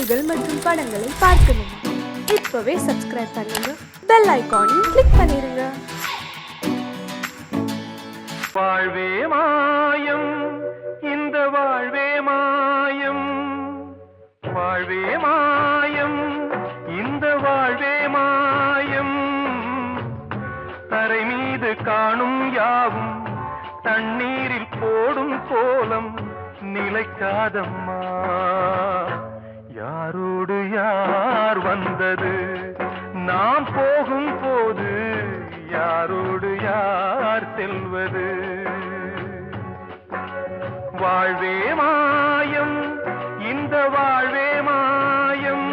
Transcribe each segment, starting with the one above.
பாடல்கள் மற்றும் படங்களை பார்க்கணுமா? இப்பவே சப்ஸ்கிரைப் பண்ணுங்க, பெல் ஐகானையும் கிளிக் பண்ணிருங்க. வாழ்வே மாயம், இந்த வாழ்வே மாயம், வாழ்வே மாயம், இந்த வாழ்வே மாயம். தரை மீது காணும் யாவும் தண்ணீரில் போடும் கோலம் நிலைக்காதம்மா. யாரோடு யார் வந்தது நாம் போகும் போது, யாரோடு யார் செல்வது? வாழ்வே மாயம், இந்த வாழ்வே மாயம்.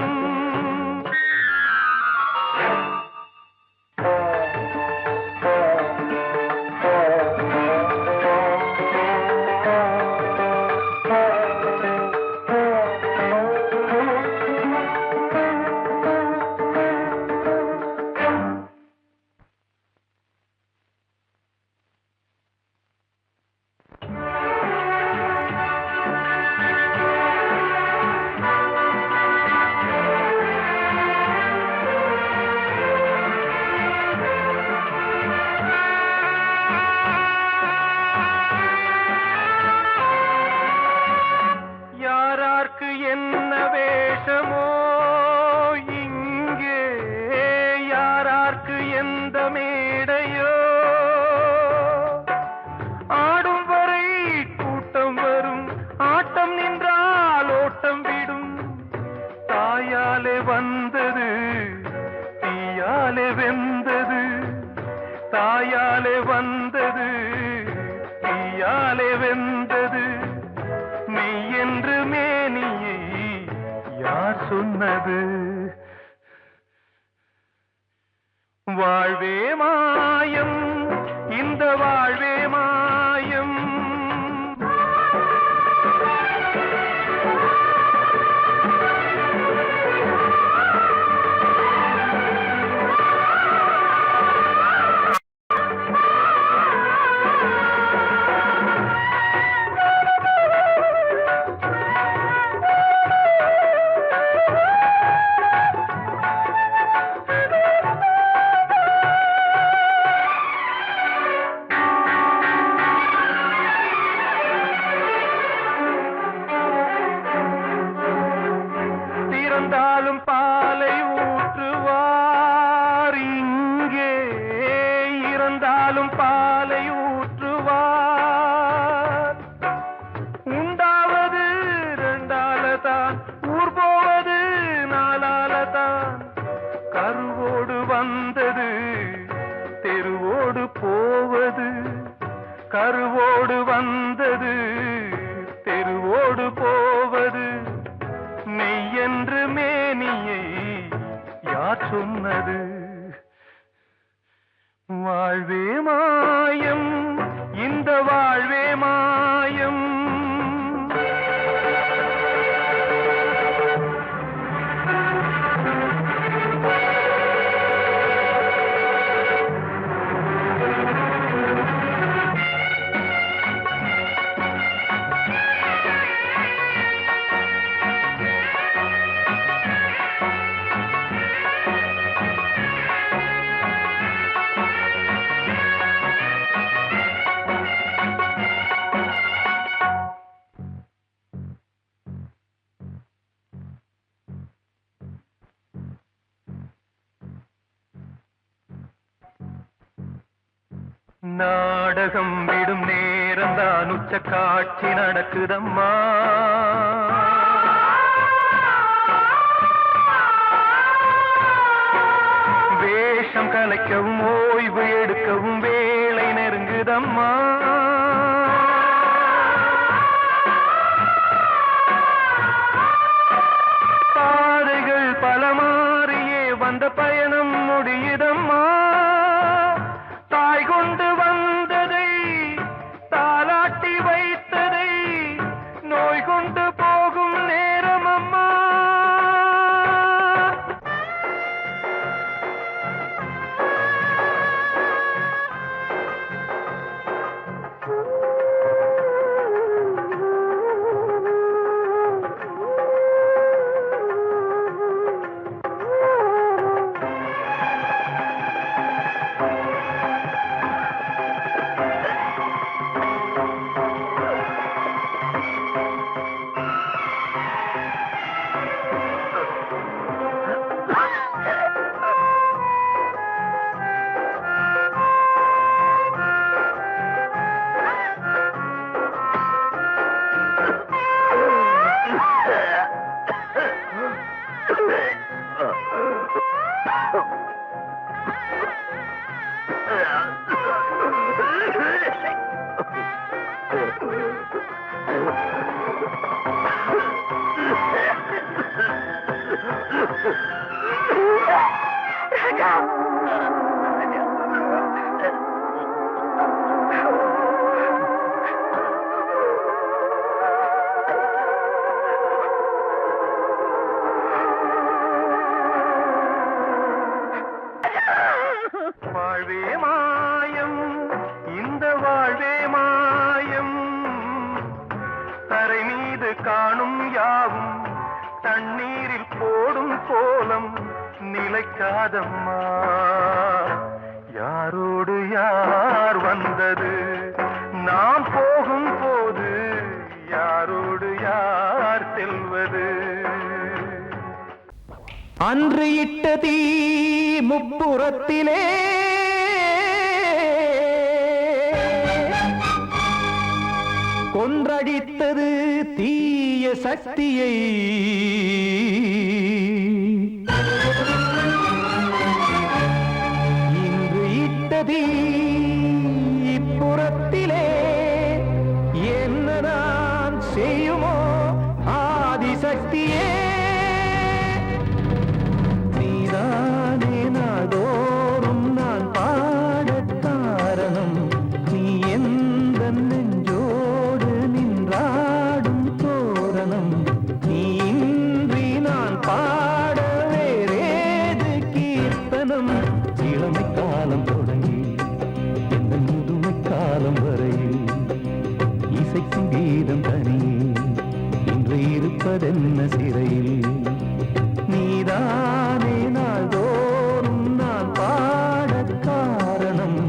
என்ன வேஷமோ இங்கே, யாரார்க்கு எந்த மேடையோ, ஆடும் வரை கூட்டம் வரும், ஆட்டம் நின்றால் ஓட்டம் விடும். தாயாலே வந்தது தீயாலே வெந்தது, தாயாலே வந்தது தீயாலே வெந்தது. மெய் என்று மேனியை யார் சொன்னது? வாழ்வே மாயம், இந்த வாழ்வே மாயம். இருந்தாலும் பாலை ஊற்றுவார் இங்கே, இருந்தாலும் பாலை ஊற்றுவார். உண்டாவது ரெண்டாலதான், ஊர் போவது நாலாலதான். கருவோடு வந்தது தெருவோடு போவது, கருவோடு வந்தது தெருவோடு போவது. மெய் என்று மேனியை யார் சொன்னது? வாழ்வே மாயம், இந்த வாழ்வே மாயம். நாடகம் விடும் நேரம்தான் உச்ச காட்சி நடக்குதம்மா. வேஷம் கலைக்கவும் ஓய்வு எடுக்கவும் வேளை நெருங்குதம்மா. பாதைகள் பல மாறியே வந்த பயணம் முடியுதம்மா. தாய் கொண்டு வந்ததை தாலாட்டி வைத்ததை நோய் கொண்டு போகும் தண்ணீரில் போடும் கோலம் நிலைக்காதம்மா. யாரோடு யார் வந்தது நாம் போகும் போது, யாரோடு யார் செல்வது? அன்று இட்ட தீ முப்புறத்திலே கொன்றடித்தது தீய சக்தியை. இன்று இட்ட தீ இப்புறத்திலே என்ன நான் செய்யுமோ ஆதிசக்தியே. நீதானே நாடோறும் நான் பாடக் காரணம், நீ எந்த நெஞ்சோடு நின்றாடும் தோரணம். நீ இன்றி நான் பாட வேறேது கீர்த்தனம். இளமை காலம் தொடங்கி எந்த முதுமை காலம் வரையில் இசைக்கும் கீதம் தனியே இன்று இருப்பதென்ன சிறையில். நீதானே நாள்தோறும் நான் பாடக் காரணம்,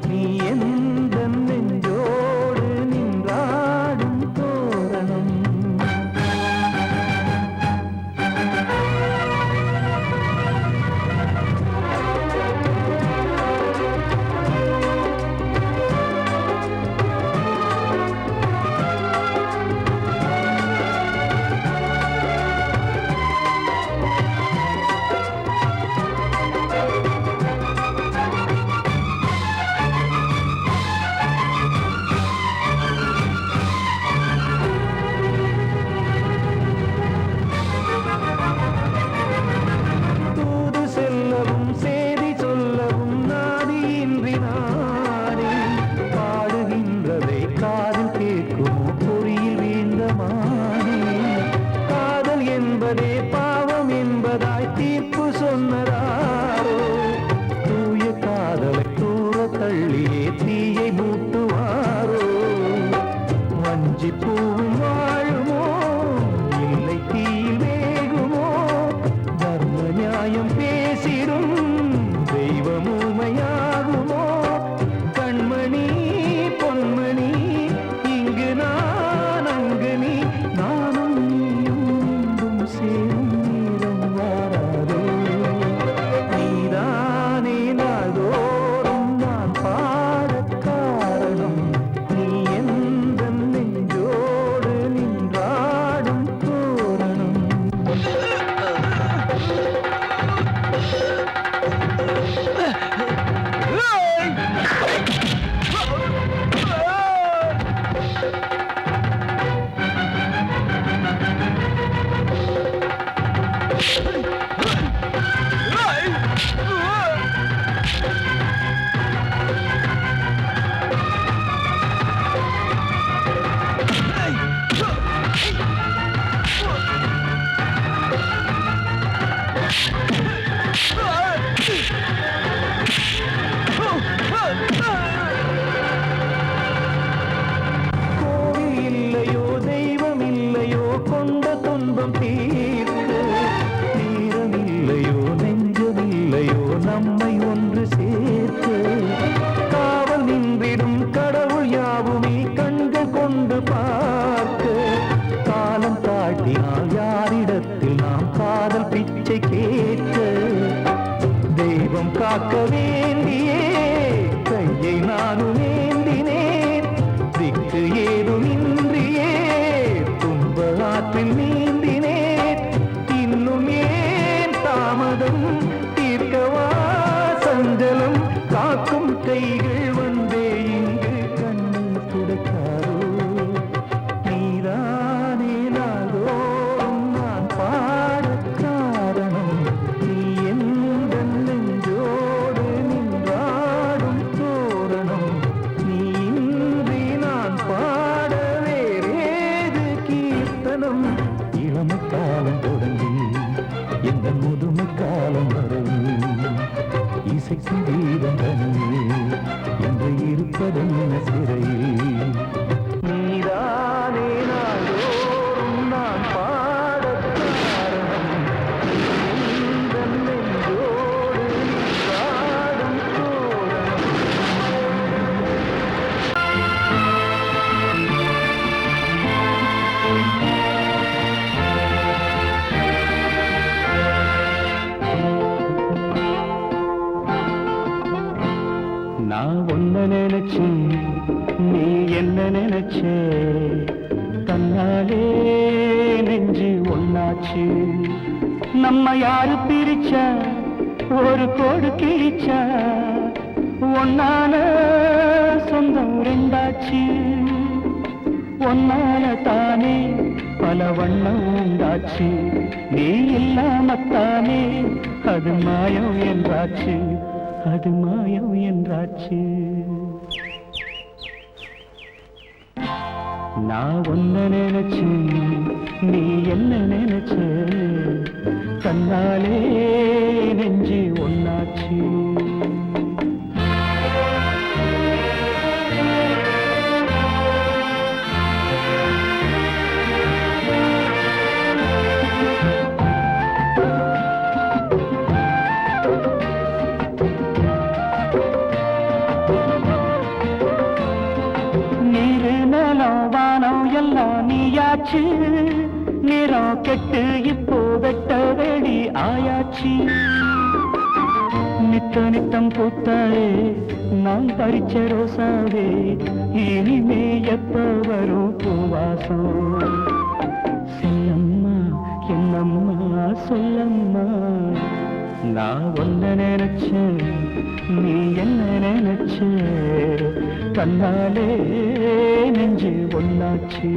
நீ எந்த நெஞ்சோடு நின்றாடும் தோரணம். தூது செல்லவும் சேதி சொல்லவும் நாதியின்றி நானே பாடுகின்றதை காதில் கேட்குமோ பொறியில் வீழ்ந்த மானே. காதல் என்பதே பாவம் என்பதாய் தீர்ப்பு சொன்னதாரோ, தூய காதலை தூர தள்ளியே தீயை மூட்டுவாரோ. வஞ்சி பூவும் வாழுமோ இல்லை தீயில் வேகுமோ, தர்ம நியாயம் பேசிடும் தெய்வம் ஊமையாகுமோ. கண்மணி பொன்மணி இங்கு நான் அங்கு நீ, நானும் நீயும் மீண்டும் சேரும் நேரம் வாராதோ. நீதானே நாள்தோறும் நான் பாடக் காரணம், நீ எந்த நெஞ்சோடு நின்றாடும் தோரணம். கோவில் இல்லையோ தெய்வம் இல்லையோ கொண்ட துன்பம் தீர்க்க, நேரம் இல்லையோ நெஞ்சம் இல்லையோ நம்மை ஒன்று சேர்க்க. காவல் நின்றிடும் கடவுள் யாவுமே கண்கள் கொண்டு பார்க்க. காலம் தாட்டினால் யாரிடத்தில் நாம் காதல் பிச்சை கேட்க. தெய்வம் காக்க வேண்டியே கையை நானும் ஏந்தினேன், திக்கு ஏதுமின்றியே துன்ப ஆற்றில் நீந்தினேன். இன்னும் ஏன் தாமதம் தீர்க்கவா சஞ்சலம், காக்கும் கைகள் வந்தே இங்கு கண்ணீர் துடைக்காதோ. நீதானே நாள்தோறும் நான் பாடக் காரணம், நீ எந்த நெஞ்சோடு நின்றாடும் தோரணம். நீ இன்றி நான் பாட வேறேது கீர்த்தனம். இளமை காலம் தொடங்கி எந்த முதுமை காலம் வரையில் இசைக்கும் கீதம் தனியே என்று இருப்பதென்ன சிறையில். நீதானே நாள்தோறும் நான் பாடக் காரணம். நம்ம யாரு பிரிச்சா ஒரு கோடு கிழிச்சா ஒன்னான சொந்தம் ரெண்டாச்சு ஒன்னால தானே பல வண்ணம் உண்டாச்சு நீ இல்லாமத்தானே அது மாயம் என்றாச்சு அது மாயம் என்றாச்சு நான் ஒன்ன நினைச்சேன் நீ என்ன நினைச்ச கண்ணாலே நெஞ்சு ஒன்னாச்சு நீயாச்சு நிறம் கெட்டு இப்போ வெட்ட வேடி ஆயாச்சு நித்த நித்தம் பூத்தாயே நான் பறிச்ச ரோசாவே இனிமே எப்ப வரும் பூவாசம் செல்லம்மா என்னம்மா சொல்லம்மா நான் ஒன்ன நினைச்சேன் நீ என்ன நினைச்ச கண்ணாலே நெஞ்சு ஒன்னாச்சு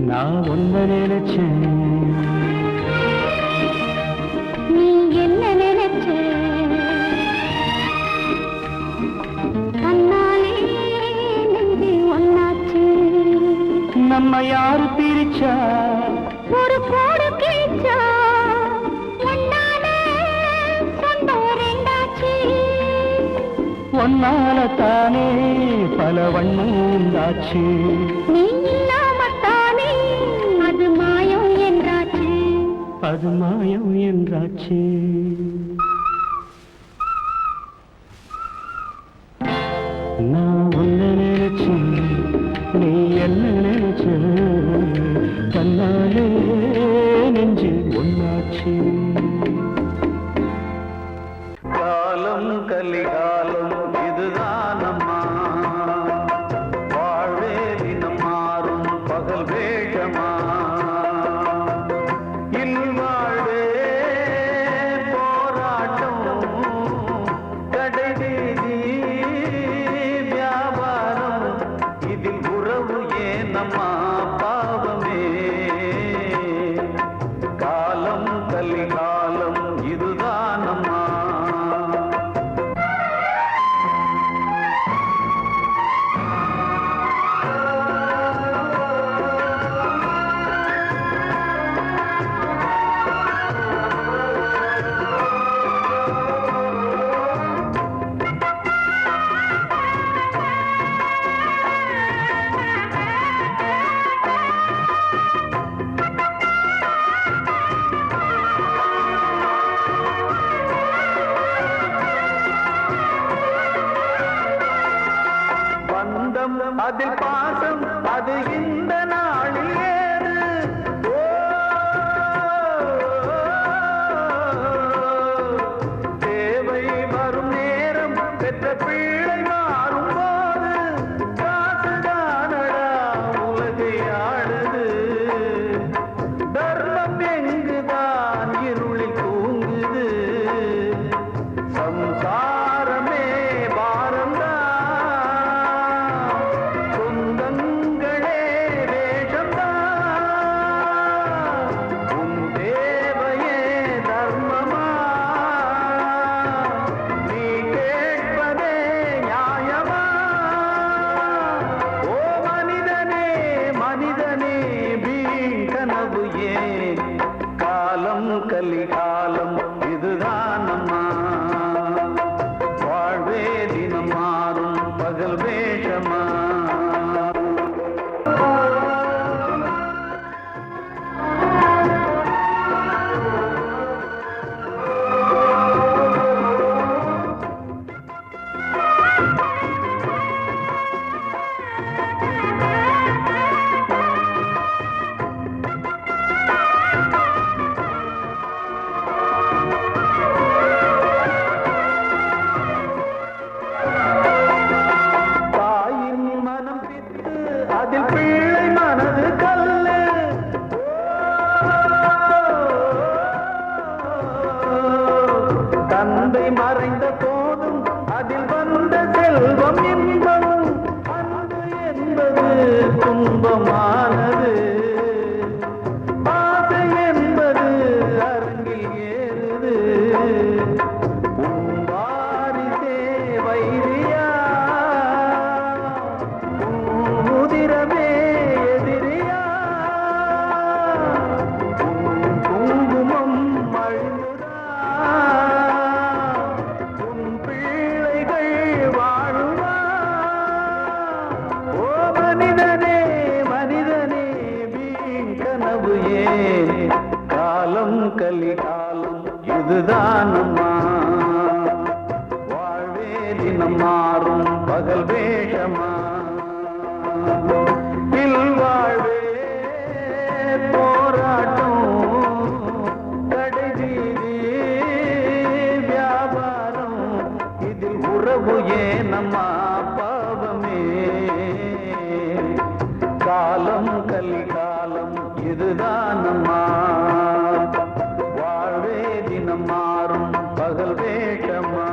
நான் ஒன்ன நினைச்சேன் நீ என்ன நினைச்ச கண்ணாலே நெஞ்சு ஒன்னாச்சு நம்ம யாரு பிரிச்சா ஒரு கோடு கிழிச்சா ஒன்னால சொந்தம் ரெண்டாச்சு ஒன்னால தானே பல வண்ணம் உண்டாச்சு நீ இல்லாமத்தானே அது மாயம் என்றாச்சு அது மாயம் என்றாச்சு நான் ஒன்ன நினைச்சேன் நீ என்ன நினைச்ச கண்ணாலே நெஞ்சு ஒன்னாச்சு காலம் கலிகாலம் இதுதானம்மா வாழ்வே தினம் மாறும் பகல் வேகமா இல்வாழ்வே போராட்டம் கடைவீதி வியாபாரம் இதில் உறவு ஏனம்மா பாவமே காலம் கலிகாலம் அதில் பாசம் அது இந்த நாளில் ஏது. ஓ, தேவை வரும் நேரம் பெற்ற பிள்ளை மாறும் போது காசுதானடா உலகை ஆடுது. தர்மம் எங்குதான் இருளில் தூங்குது. சம்சாரமே பாரம்தான், சொந்தங்களே வேஷம்தான். உன் தேவையே தர்மமா, நீ கேட்பதே நியாயமா? ஓ மனிதனே மனிதனே வீண் கனவு ஏன்? காலம் கலிகாலம் இதுதான் அம்மா. வாழ்வே தினம் மாறும் பகல் வேஷமா. தாயின் மனம் பித்து அதில் பிள்ளை மனது கல்லு. தந்தை மறைந்த போதும் அதில் வந்த செல்வம் இன்பம். அன்பு என்பது துன்பமானது, ஆசை என்பது அரங்கில் ஏறுது. உன் வாரிசே வைரியா, உன் உதிரமே எதிரியா? உன் குங்குமம் அழிந்துதா, உன் பிள்ளைகள் வாழுமா? ஓ மனிதனே மனிதனே வீண் கனவு ஏன்? காலம் கலிகாலம் இதுதான் அம்மா. வாழ்வே தினம் மாறும் பகல் வேஷமா. இல்வாழ்வே போராட்டம், கடைவீதி வியாபாரம். இதில் உறவு ஏனம்மா பாவமே? காலம் கலிகாலம் இதுதான் அம்மா. வாழ்வே தினம் மாறும் பகல் வேஷமா.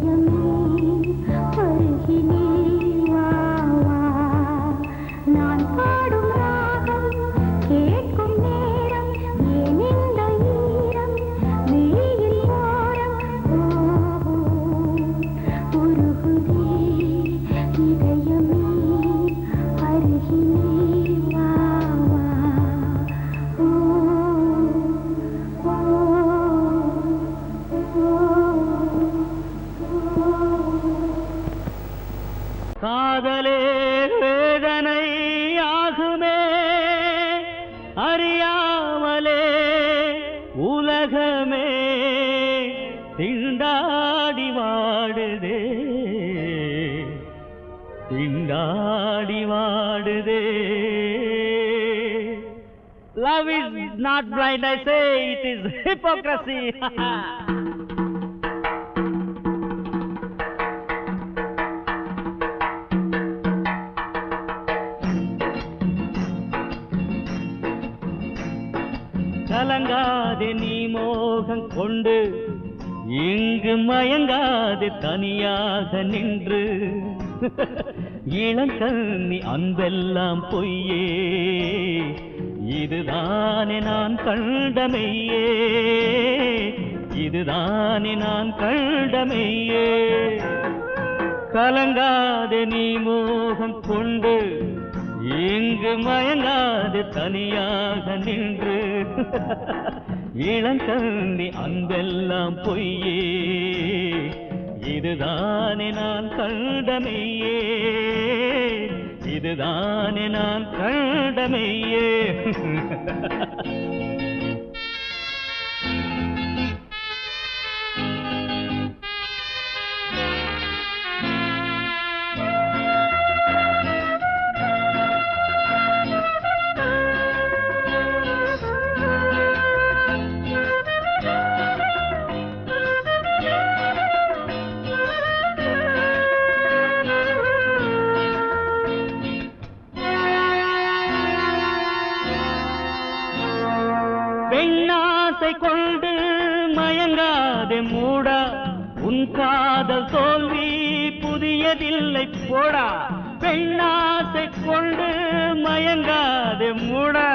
இதயமே அருகிலே வா வா நான் பாடும் ராகம் கேட்கும் நேரம் ஏன் இந்த ஈரம் விழியில் ஓரம் உருகுதே இதயமே அருகிலே வா வா காதலே வேதனை ஆகுமே அறியாமலே உலகமே திண்டாடி வாடுதே திண்டாடி வாடுதே. Love is not blind, I say, it is hypocrisy. கலங்காதே நீ மோகம் கொண்டு இங்கு மயங்காதே தனியாக நின்று இளங்கண்ணி அன்பெல்லாம் பொய்யே இதுதானே நான் கண்டமையே இதுதானே நான் கண்டமையே. கலங்காதே நீ மோகம் கொண்டு இங்கு மயங்காது தனியாக நின்று இளங்கண்ணி அன்பெல்லாம் பொய்யே இதுதானே நான் கண்டமையே இதுதானே நான் கண்டமையே. பெண்ணாசை கொண்டு மயங்காதே மூடா உன் காதல் தோல்வி புதியதில்லை போடா. பெண்ணாசை கொண்டு மயங்காதே மூடா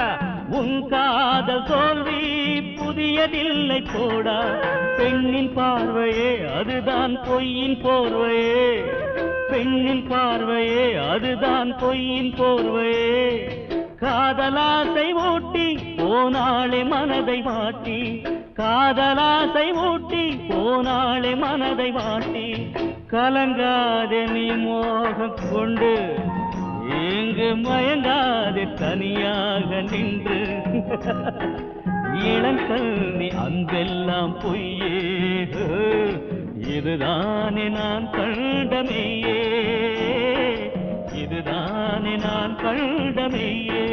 உன் காதல் தோல்வி புதியதில்லை போடா. பெண்ணின் பார்வையே அதுதான் பொய்யின் போர்வையே பெண்ணின் பார்வையே அதுதான் பொய்யின் போர்வையே. காதலாசை ஊட்டி போனாளே மனதை வாட்டி காதலாசை ஊட்டி போனாளே மனதை வாட்டி. கலங்காதே நீ மோகம் கொண்டு இங்கு மயங்காதே தனியாக நின்று இளங்கண்ணி அன்பெல்லாம் பொய்யே இதுதானே நான் கண்டமையே இதுதானே நான் கண்டமையே.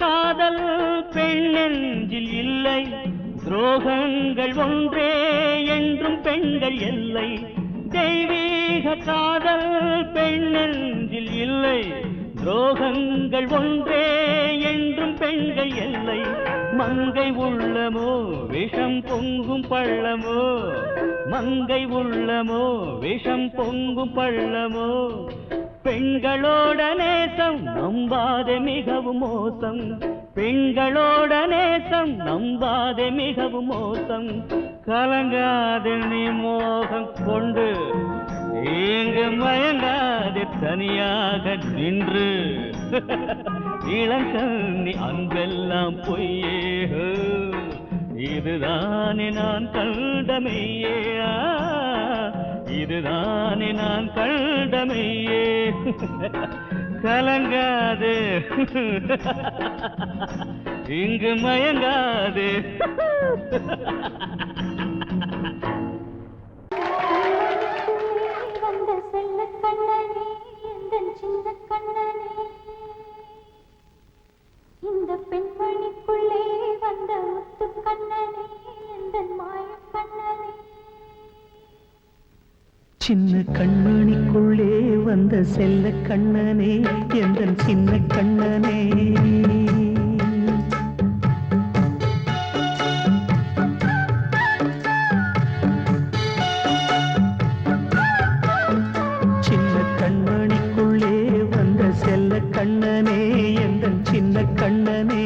காதல் பெண்ணெஞ்சில் இல்லை துரோகங்கள் ஒன்றே என்றும் பெண்கள் எல்லை. தெய்வீக காதல் பெண்ணெஞ்சில் இல்லை துரோகங்கள் ஒன்றே என்றும் பெண்கள் எல்லை. மங்கை உள்ளமோ விஷம் பொங்கும் பள்ளமோ மங்கை உள்ளமோ விஷம் பொங்கும் பள்ளமோ. பெண்களோட நேசம் நம்பாதே மிகவும் மோசம் பெண்களோட நேசம் நம்பாதே மிகவும் மோசம். கலங்காதே நீ மோகம் கொண்டு இங்கு மயங்காதே தனியாக நின்று இளங்கண்ணி அன்பெல்லாம் பொய்யே இதுதானே நான் கண்டமையே இதுதானே நான் கண்டமையே. கலங்காதே இங்கு மயங்காதே சின்ன கண்மணிக்குள்ளே வந்த செல்ல கண்ணனே எந்தன் சின்ன கண்ணனே சின்ன கண்மணிக்குள்ளே வந்த செல்ல கண்ணனே எந்தன் சின்ன கண்ணனே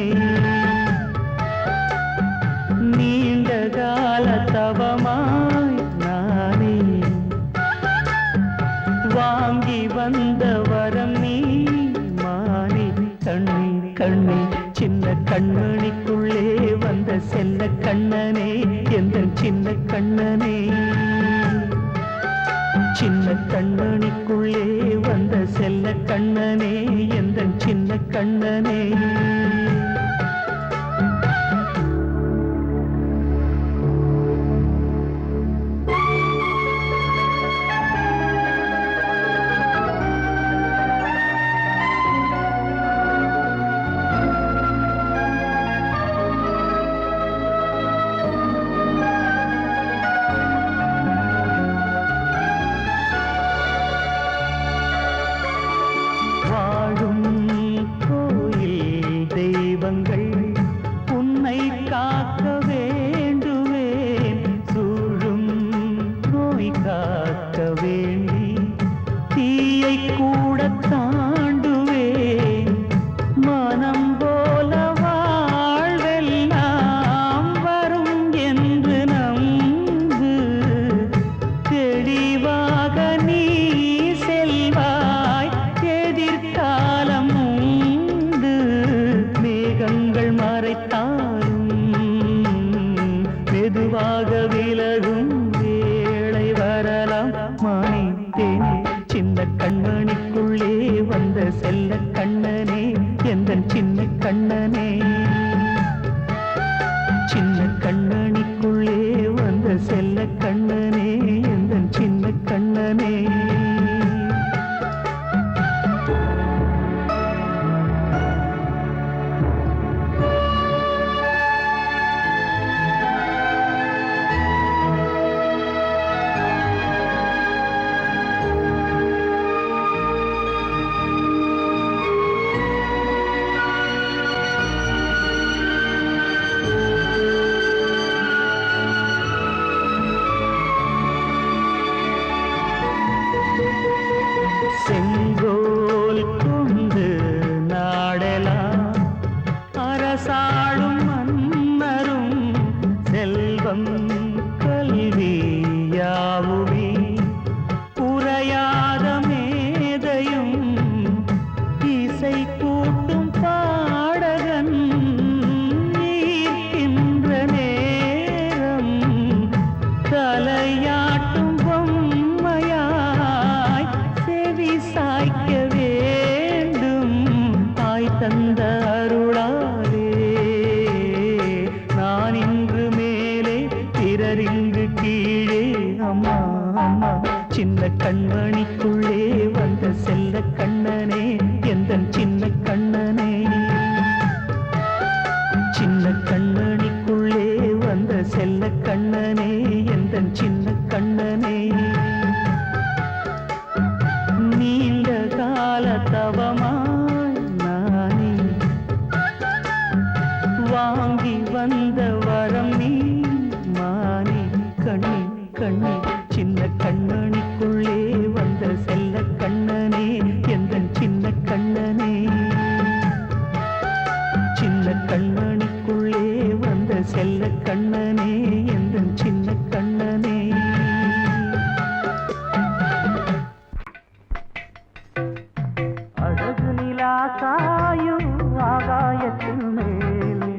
நீண்ட கால தவமாய் நானே வாங்கி வந்த வரம் நீ மானே கண்ணே கண்ணே சின்ன கண்மணிக்குள்ளே வந்த செல்ல கண்ணனே எந்தன் சின்ன கண்ணனே சின்ன கண்மணிக்குள்ளே வந்த செல்ல கண்ணனே எந்தன் சின்ன கண்ணனே உன்னை காக்க வேண்டுவேன் சூழும் நோய் காக்க வேண்டி தீயை கூட தாண்டுவேன் மனம் போல வாழ்வெல்லாம் வரும் என்று நம்பு தெளிவாக நீ செல்வாய் எதிர்காலம் உண்டு மேகங்கள் மறைத்தாலும் மெதுவாக விலகும் வேளை வரலாம் மானே தேனே சின்ன கண்மணிக்குள்ளே வந்த செல்ல கண்ணனே எந்தன் சின்ன கண்ணனே சின்ன கண்மணிக்குள்ளே வந்த செல்ல கண்ணனே எந்தன் சின்ன கண்ணனே செங்கோல் கொண்டு நாடலாம் அரசாளும் மன்னரும் செல்வம் கல்வி யாவுமே உரையாத மேதையும் இசை கூட்டும் பாடகன் ஈர்க்கின்ற நேரம் தலையாட்டும் பொம்மையாய் செவி சாய்க்க வேண்டும் தாய் தந்த அருளாலே நான் இன்று மேலே பிறர் இங்கு கீழே அம்மா அம்மா சின்ன கண்மணிக்குள்ளே வந்த செல்ல கண்ணனே எந்தன் சின்ன கண்ணனே சின்ன கண்மணிக்குள்ளே வந்த செல்ல கண்ணனே எந்தன் சின்ன கண்ணனே நீண்ட கால தவமாய் நானே வாங்கி வந்த வரம் நீ மானே கண்ணே கண்ணே சின்ன கண்மணிக்குள்ளே வந்த செல்ல கண்ணனே எந்தன் சின்ன கண்ணனே சின்ன கண்மணிக்குள்ளே வந்த செல்ல கண்ணனே எந்தன் சின்ன கண்ணனே அழகு நிலா காயும் ஆகாயத்தின் மேலே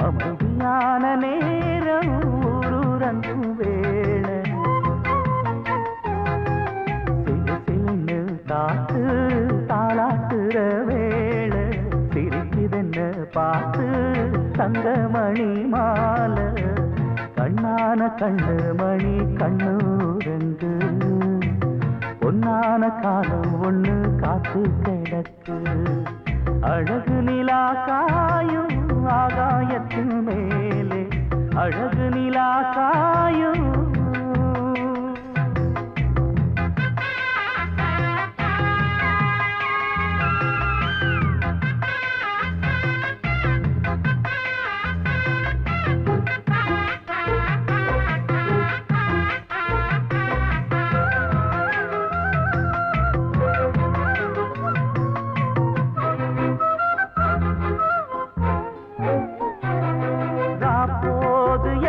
அமைதியான நேரம் ஊரூரங்கும் வேளை சிலு சிலுன்னு காத்து தாளாட்டுற வேளை சிரிக்குதென்ன பார்த்து தங்கமணி மாலை கண்ணான கண்ணு மணி கண்ணூரங்கு பொன்னான காலம் ஒண்ணு காத்து கிடக்கு அழகு நிலா காயும் ஆகாயத்தின் மேலே அழகு நிலா காயும்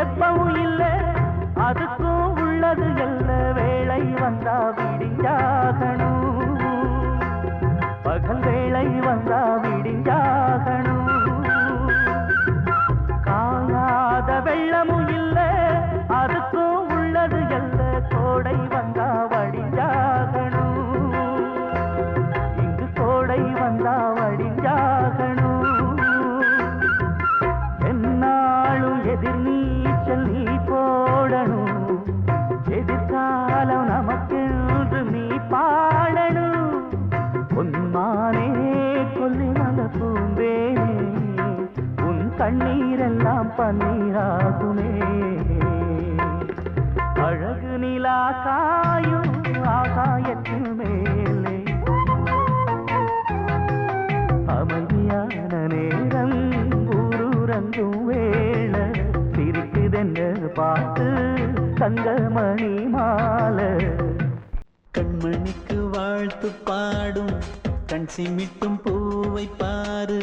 எப்பவும் இல்லை அதுக்கும் உள்ளது எல்ல வேளை வந்தா விடிஞ்சாகணும் பகல் வேளை வந்தா விடிஞ்சாகணும் காணாத வெள்ளமும் இல்லை அதுக்கும் உள்ளது எல்ல கோடை வந்தா வடிஞ்சாகணும் இங்கு கோடை வந்தா வடிஞ்சாகணும் என்னாலும் எதிர் நீச்சல் நீ போடணும் எதிர்காலம் நமக்கென்று நீ பாடணும் உன்மானே கொல்லி மல பூந்தேனே உன் கண்ணீரெல்லாம் பன்னீராகுமே அழகு நிலா காயும் ஆகாயத்தின் மேலே அமைதியான நேரம் ஊரூரங்கும் வேள சிரிக்குதென்று பார்த்து தங்கமணி மாலை கண்மணிக்கு வாழ்த்து பாடும் கண் சிமிட்டும் பூவை பாரு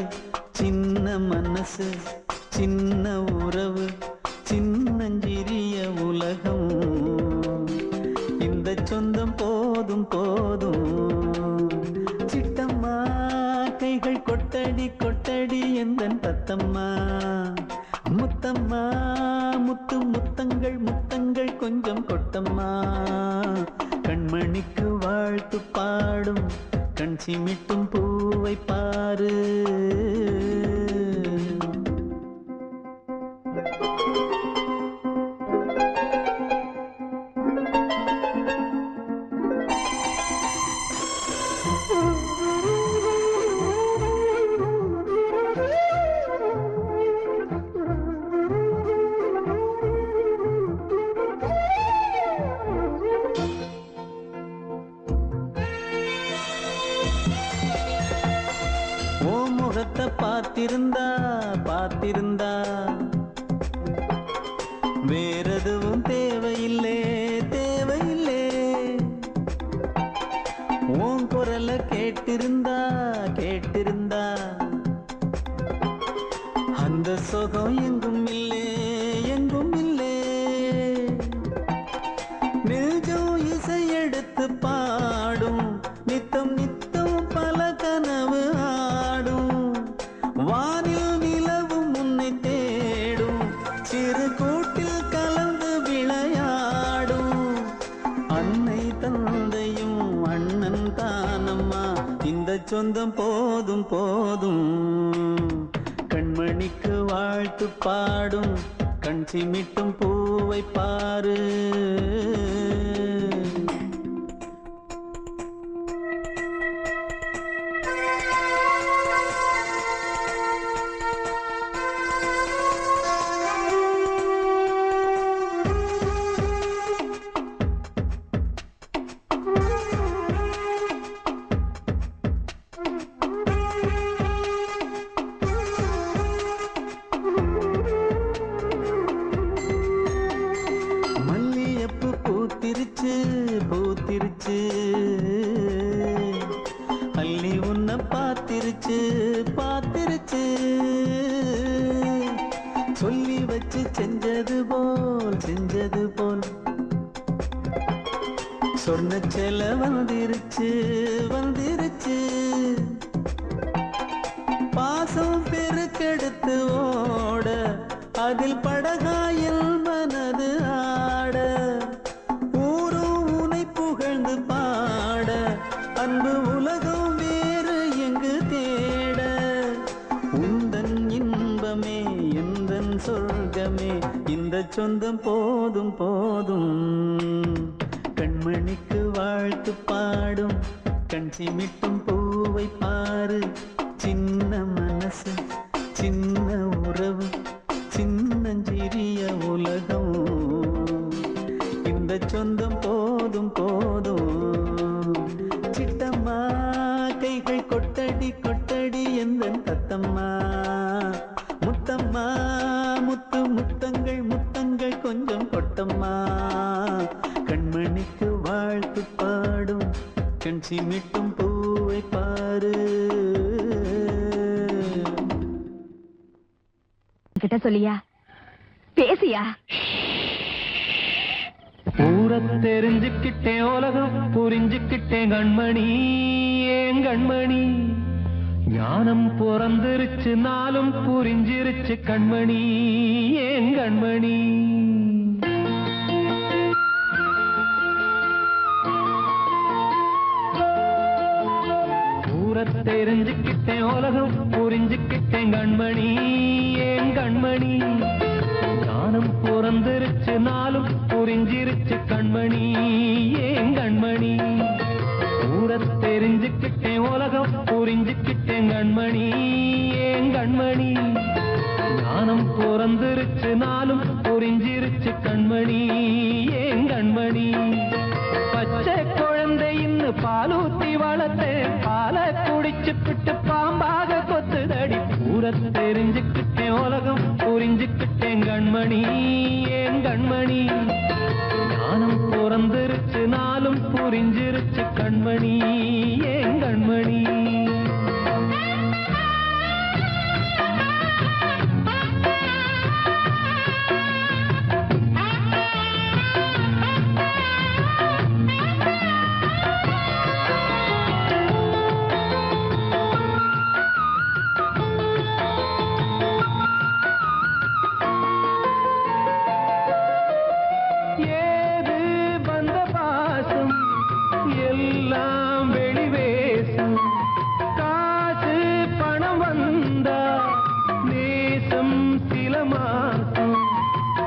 சின்ன மனசு சின்ன உறவு சின்னஞ்சிறிய உலகம் இந்த சொந்தம் போதும் போதும் சிட்டம்மா கைகள் கொட்டடி கொட்டடி எந்தன் தத்தம்மா முத்தம்மா முத்து முத்தங்கள் முத்தங்கள் கொஞ்சம் கொட்டம்மா கண்மணிக்கு வாழ்த்து பாடும் கண் சிமிட்டும் பூவை பாரு பார்த்திருந்தா பார்த்திருந்தா வேறெதுவும் தேவையில்லை தேவையில்லை உன் குரலை கேட்டிருந்தா கேட்டிருந்தா அந்த சுகம் எங்கும் இல்லை எங்கும் இல்லை நெஞ்சம் இசை எடுத்து பாடும் நித்தம் நித்தம் பல கனவு ஆடும் வானில் நிலவும் உன்னை தேடும் சிறு கூட்டில் கலந்து விளையாடும் அன்னை தந்தையும் அண்ணன் தானம்மா இந்த சொந்தம் போதும் போதும் கண்மணிக்கு வாழ்த்து பாடும் கண் சிமிட்டும் பூவை பாரு பூத்திருச்சு பூத்திருச்சு அள்ளி உன்னை பார்த்திருச்சு பார்த்திருச்சு சொல்லி வச்சு செஞ்சது போல் சொன்ன செல வந்துருச்சு வந்துருச்சு பாசம் பெருக்கெடுத்து ஓட அதில் படகாயில் மனது ஆட ஊரும் உனை புகழ்ந்து பாட அன்பு உலகம் வேறு எங்கு தேட உந்தன் இன்பமே எந்தன் சொர்க்கமே இந்த சொந்தம் போதும் போதும் கண்மணிக்கு வாழ்த்து பாடும் கண் சிமிட்டும் பூவை பாரு சின்ன மனசு சின்ன உறவு சின்னஞ்சிறிய உலகம் இந்த சொந்தம் போதும் போதும் சிட்டம்மா கைகள் கொட்டடி கொட்டடி எந்தன் தத்தம்மா முத்தம்மா முத்து முத்தங்கள் முத்தங்கள் கொஞ்சம் கொட்டம்மா கண்மணிக்கு வாழ்த்து பாடும் கண் சிமிட்டும் பூவை பாரு கிட்ட சொல்லியா பேச லூசியா? ஊரை தெரிஞ்சுக்கிட்டேன், உலகம் புரிஞ்சுக்கிட்டேன் கண்மணி, ஏன் கண்மணி. ஞானம் பிறந்திருச்சு, நாளும் புரிஞ்சிருச்சு கண்மணி, ஏன் கண்மணி. ஊரை தெரிஞ்சுக்கிட்டேன், உலகம் புரிஞ்சுக்கிட்டேன் கண்மணி, ஏன் கண்மணி. ஞானம் பிறந்திருச்சு, நாளும் புரிஞ்சிருச்சு கண்மணி, ஏன் கண்மணி. ஊரை தெரிஞ்சுக்கிட்டேன், உலகம் புரிஞ்சுக்கிட்டேன் கண்மணி, ஏன் கண்மணி. ஞானம் பிறந்திருச்சு, நாளும் புரிஞ்சிருச்சு கண்மணி, ஏன் கண்மணி. பச்சை குழந்தையின்னு பாலூத்தி வளர்த்தேன், பாலை குடிச்சு பிட்டு பாம்பாக கொத்துதடி. ஊரை தெரிஞ்சுக்கிட்டேன், உலகம் புரிஞ்சுக்கிட்டேன் கண்மணி, ஏன் கண்மணி. ஞானம் பிறந்திருச்சு, நாளும் புரிஞ்சிருச்சு கண்மணி, ஏன் கண்மணி. ஏது வந்த பாசம் எல்லாம் வெளிவேசம், காசு பணம் வந்தா நேசம் சில மாசம்.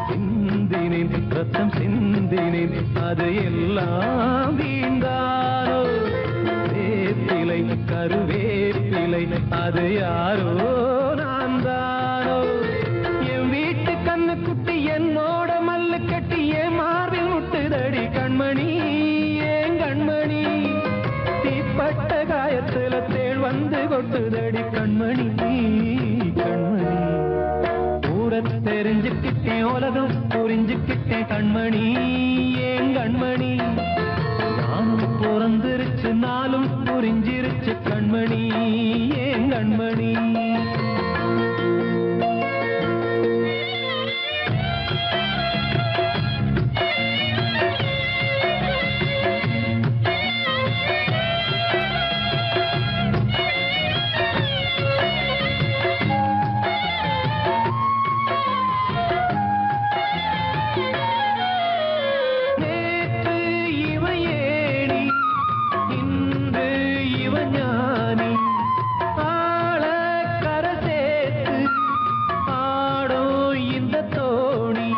சிந்தினேன் ரத்தம் சிந்தினேன், அது எல்லாம் வீண்டாரோ. வேப்பிலை கருவேப்பிலை, அது யாரோ நான் தானோ. என் வீட்டு கண்ணு குட்டி என்னோட மல்லு கட்டி என் மார்பில் முட்டுதடி கண்மணி, ஏன் கண்மணி. தீப்பட்ட காயத்துல தேள் வந்து கொட்டுதடி கண்மணி, கண்மணி. ஊரை தெரிஞ்சுக்கிட்டேன், உலகம் புரிஞ்சுக்கிட்டேன் கண்மணி, ஏன் கண்மணி. நானும் பிறந்திருச்சு, நாளும் புரிஞ்சிருச்சு கண்மணி, ஏன் கண்மணி. நேற்று இவ ஏணி, இன்று இவ ஞானி. ஆள கரை சேர்த்து ஆடோ இந்த தோணி.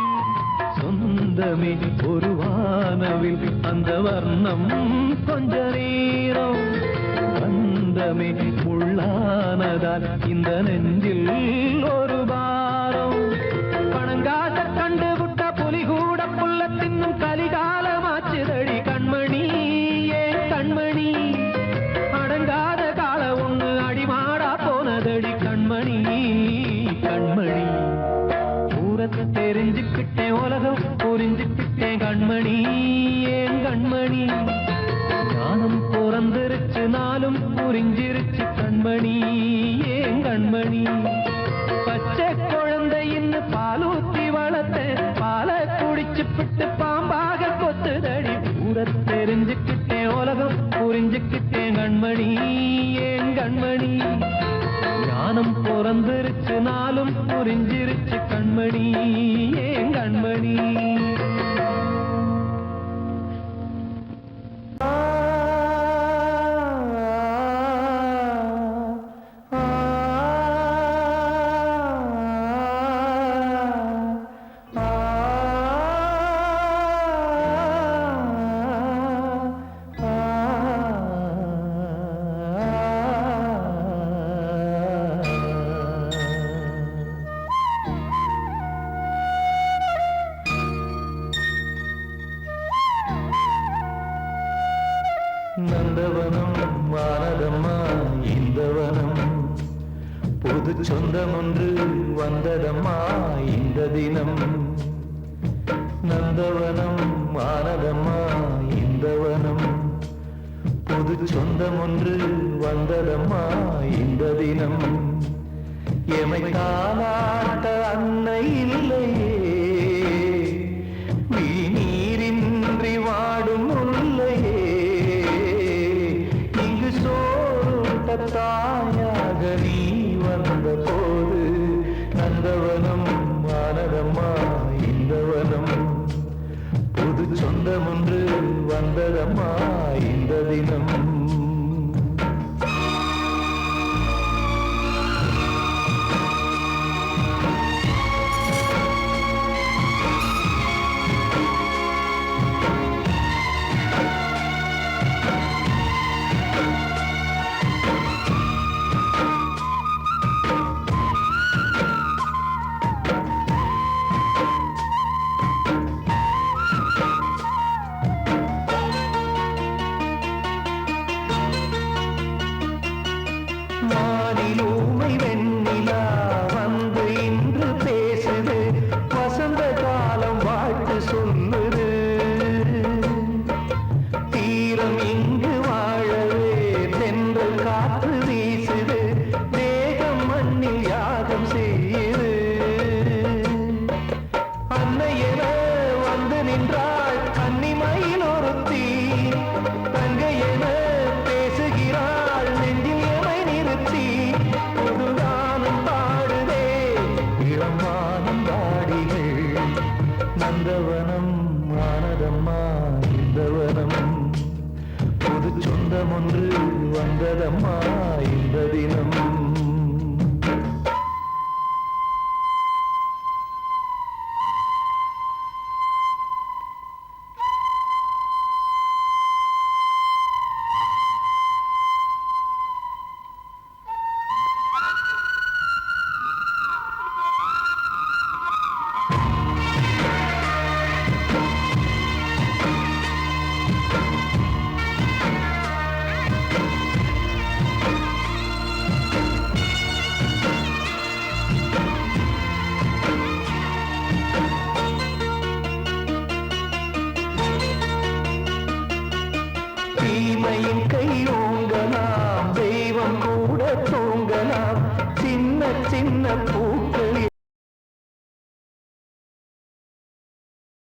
சொந்தமே ஒரு வானவில், அந்த வர்ணம் கொஞ்ச நேரம். பந்தமே உள்ளானதால் இந்த நெஞ்சில் ஒரு பாரம். பணங்காச கண்டு விட்ட புலி கூட புல்ல தின்னும் கலிகாலமாச்சுதடி கண்மணி, ஏன் கண்மணி. அடங்காத கால ஒண்ணு அடிமாடா போனதடி கண்மணி, கண்மணி. ஊரை தெரிஞ்சுக்கிட்டேன், உலகம் புரிஞ்சுக்கிட்டேன் கண்மணி, ஏன் கண்மணி. ஞானம் பிறந்திருச்சு, நாளும் புரிஞ்சிருச்சு கண்மணி, ஏன் கண்மணி. பச்சை குழந்தையின்னு பாலூத்தி வளர்த்தேன், பாலை குடிச்சு பிட்டு பாம்பாக கொத்துதடி. ஊரை தெரிஞ்சுக்கிட்டேன், உலகம் புரிஞ்சுக்கிட்டேன் கண்மணி, ஏன் கண்மணி. ஞானம் பிறந்திருச்சு, நாளும் புரிஞ்சிருச்சு கண்மணி, ஏன் கண்மணி. நந்தவனம் வானதம்மா இந்த வனம், புது சொந்தம் ஒன்று வந்ததம்மா இந்த தினம். நந்தவனம் வானதம்மா இந்த வனம், புது சொந்தம் ஒன்று வந்ததம்மா இந்த தினம். எமை தாலாட்ட அன்னை இல்லையே வந்து நின்றாள் கன்னிமயில் ஒருத்தி தங்கை என பேசுகிறாள் நெஞ்சில் எமை நிறுத்தி புதுகானம் பாடுதே இளமானம் பாடிகள் நந்தவனம் ஆனதம்மா இந்த வனம் புது சொந்தம் ஒன்று வந்ததம்மா இந்த தினம் தீமையின் கையோ